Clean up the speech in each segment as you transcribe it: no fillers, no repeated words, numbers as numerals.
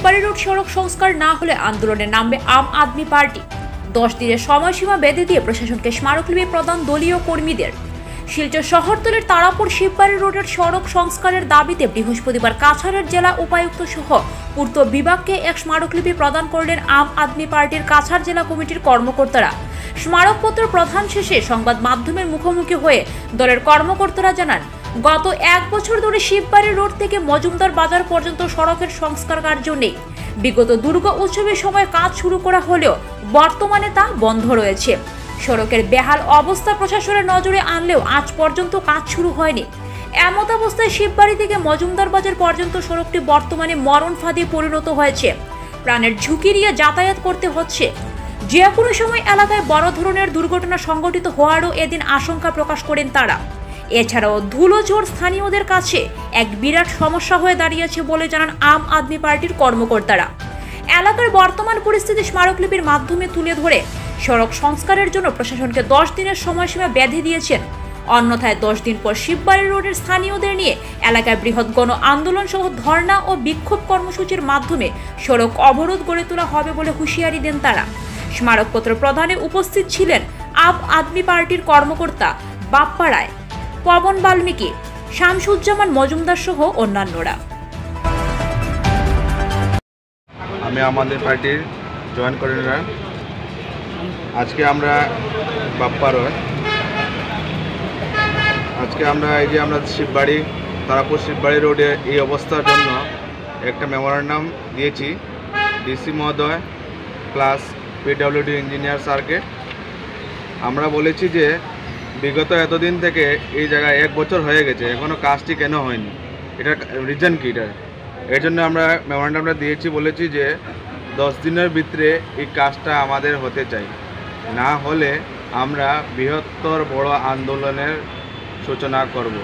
Shibbari road সড়ক সংস্কার না হলে আন্দোলনে নামবে আম আদমি পার্টি। 10 দিনের সময়সীমা বেঁধে দিয়ে প্রশাসনকে স্মারকলিপি প্রদান দলীয় কর্মীদের। শিলচর শহরতলির তারাপুর শিববাড়ি রোডের সড়ক সংস্কারের দাবিতে বৃহস্পতিবার কাছাড়ের জেলা উপায়ুক্ত সহ পূর্ত বিভাগকে এক স্মারকলিপি প্রদান করলেন আম আদমি পার্টির কাছাড় জেলা কমিটির কর্মকর্তারা। স্মারকপত্র প্রদান শেষে সংবাদ মাধ্যমের মুখোমুখি হয়ে দলের কর্মকর্তারা জানান, গত 1 বছর ধরে শিববাড়ি রোড থেকে মজুমদার বাজার পর্যন্ত সড়কের সংস্কার কার্য নেই। বিগত দুর্গা উৎসবের সময় কাজ শুরু করা হলেও বর্তমানে তা বন্ধ রয়েছে। সড়কের বেহাল অবস্থা প্রশাসনের নজরে আনলেও আজ পর্যন্ত কাজ শুরু হয়নি। এমত অবস্থায় শিববাড়ি থেকে মজুমদার বাজার পর্যন্ত সড়কটি বর্তমানে মরণ ফাঁদে পরিণত হয়েছে। প্রাণের ঝুঁকি নিয়ে যাতায়াত করতে হচ্ছে। যে কোনো সময় এলাকায় বড় ধরনের দুর্ঘটনা সংঘটিত হওয়ারও এদিন আশঙ্কা প্রকাশ করেন তারা। এছাড়াও ধুলোঝড় স্থানীয়দের কাছে এক বিরাট সমস্যা হয়ে দাঁড়িয়েছে বলে জানান আম আদমি পার্টির কর্মকর্তারা। এলাকার বর্তমান পরিস্থিতি স্মারকলিপির মাধ্যমে তুলে ধরে সড়ক সংস্কারের জন্য প্রশাসনকে 10 দিনের সময়সীমা বেঁধে দিয়েছেন। অন্যথায় 10 দিন পর শিববাড়ি রোডের স্থানীয়দের নিয়ে এলাকায় বৃহৎ গণ আন্দোলন সহ ধর্ণা ও বিক্ষোভ কর্মসূচির মাধ্যমে সড়ক অবরোধ গড়ে তোলা হবে বলে হুঁশিয়ারি দেন তারা। স্মারকপত্র প্রদানে উপস্থিত ছিলেন আম আদমি পার্টির কর্মকর্তা বাপ্পা রায়, পবন বাল্মীকি, শামসুজ্জামান মজুমদার সহ অন্যান্যরা। আমি আমাদের পার্টির জয়েন কর্ডিনেটর। আজকে আমরা বাপ্পা রায়, আজকে আমরা শিববাড়ি তারাপুর শিববাড়ি রোডে এই অবস্থার জন্য একটা মেমোরেন্ডাম দিয়েছি ডিসি মহোদয় প্লাস পিডব্লিউডি ইঞ্জিনিয়ার স্যারকে। আমরা বলেছি যে বিগত এতদিন থেকে এই জায়গায় 1 বছর হয়ে গেছে, এখনও কাজটি কেন হয়নি, এটার রিজন কী? এর জন্য আমরা মেমোরেন্ডামটা দিয়েছি, বলেছি যে 10 দিনের ভিতরে এই কাজটা আমাদের হতে চাই, না হলে আমরা বৃহত্তর বড় আন্দোলনের সূচনা করব।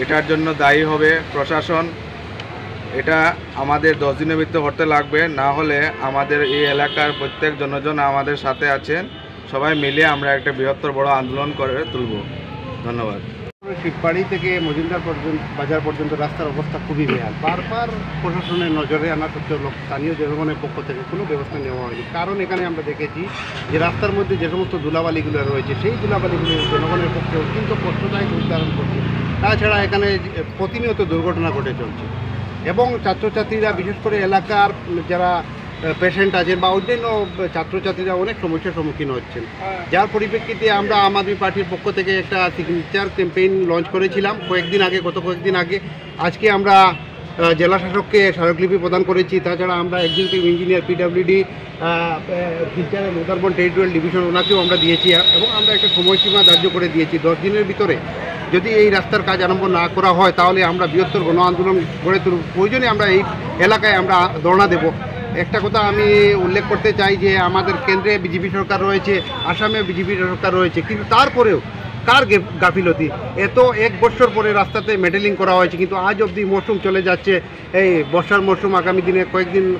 এটার জন্য দায়ী হবে প্রশাসন। এটা আমাদের 10 দিনের ভিতরে হতে লাগবে, না হলে আমাদের এই এলাকার প্রত্যেক জনজন আমাদের সাথে আছেন, সবাই মিলে আমরা একটা বৃহত্তর বড় আন্দোলন করে তুলব। ধন্যবাদ। শিববাড়ি থেকে মজুমদার বাজার পর্যন্ত রাস্তার অবস্থা খুবই বেহাল। বারবার প্রশাসনের নজরে আনা সত্ত্বেও স্থানীয় জনগণের পক্ষ থেকে কোনো ব্যবস্থা নেওয়া হয়নি। কারণ এখানে আমরা দেখেছি যে রাস্তার মধ্যে যে সমস্ত ধুলাবালিগুলো রয়েছে, সেই ধুলাবালিগুলো জনগণের পক্ষে অত্যন্ত কষ্টদায়ক রূপ ধারণ করছে। তাছাড়া এখানে প্রতিনিয়ত দুর্ঘটনা ঘটে চলছে এবং ছাত্রছাত্রীরা, বিশেষ করে এলাকার যারা পেশেন্ট আছেন বা অন্যান্য ছাত্রছাত্রীরা অনেক সমস্যার সম্মুখীন হচ্ছেন, যার পরিপ্রেক্ষিতে আমরা আম আদমি পার্টির পক্ষ থেকে একটা সিগনেচার ক্যাম্পেইন লঞ্চ করেছিলাম গত কয়েকদিন আগে। আজকে আমরা জেলা শাসককে স্মারকলিপি প্রদান করেছি। তাছাড়া আমরা এক্সিকিউটিভ ইঞ্জিনিয়ার পিডব্লিউডি শিলচরের উত্তরবঙ্গ টেরিটোরিয়াল ডিভিশন, ওনাকেও আমরা দিয়েছি এবং আমরা একটা সময়সীমা ধার্য করে দিয়েছি। 10 দিনের ভিতরে যদি এই রাস্তার কাজ আরম্ভ না করা হয় তাহলে আমরা বৃহত্তর গণ আন্দোলন গড়ে তুলব। প্রয়োজনে আমরা এই এলাকায় আমরা ধর্ণা দেব। একটা কথা আমি উল্লেখ করতে চাই যে আমাদের কেন্দ্রে বিজেপি সরকার রয়েছে, আসামে বিজেপি সরকার রয়েছে, কিন্তু তারপরেও কার গাফিলতি, এত 1 বছর পরে রাস্তাতে মেটেলিং করা হয়েছে, কিন্তু আজ অবধি মরশুম চলে যাচ্ছে। এই বর্ষার মরশুম আগামী দিনে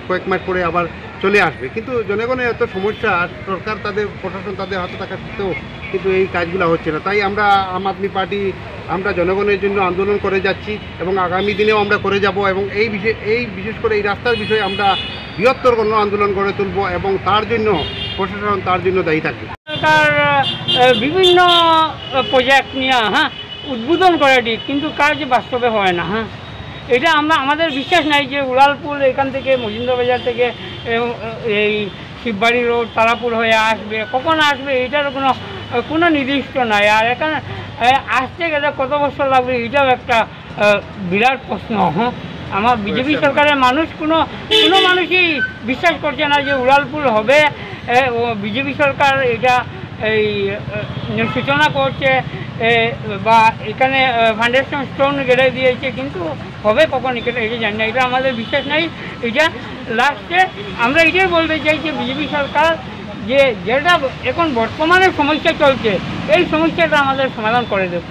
কয়েক মাস পরে আবার চলে আসবে, কিন্তু জনগণের এত সমস্যা, সরকার প্রশাসন তাদের হাতে থাকা সত্ত্বেও কিন্তু এই কাজগুলো হচ্ছে না। তাই আমরা আম আদমি পার্টি আমরা জনগণের জন্য আন্দোলন করে যাচ্ছি এবং আগামী দিনেও আমরা করে যাব এবং বিশেষ করে এই রাস্তার বিষয়ে আমরা বৃহত্তর গণ আন্দোলন গড়ে তুলব এবং তার জন্য প্রশাসন তার জন্য দায়ী থাকবে। সরকার বিভিন্ন প্রজেক্ট নিয়ে উদ্বোধন করে দিই, কিন্তু কাজ বাস্তবে হয় না। এটা আমাদের বিশ্বাস নাই যে উড়ালপুল এখান থেকে মজুমদার বাজার থেকে এই শিববাড়ি রোড তারাপুর হয়ে আসবে, কখন আসবে এটার কোনো নির্দিষ্ট নাই। আর এখানে আসতে গেলে কত বছর লাগবে এটাও একটা বিরাট প্রশ্ন। আমার বিজেপি সরকারের মানুষ কোনো মানুষই বিশ্বাস করছে না যে উড়ালপুল হবে। বিজেপি সরকার এটা এই সূচনা করছে বা এখানে ফাউন্ডেশন স্টোন গেড়ে দিয়েছে, কিন্তু হবে কখন এটা জানি না। এটা আমাদের বিশ্বাস নাই। এটা লাস্টে আমরা এটাই বলতে চাই যে বিজেপি সরকার যেটা এখন বর্তমানে সমস্যা চলছে, এই সমস্যাটা আমাদের সমাধান করে দেবে।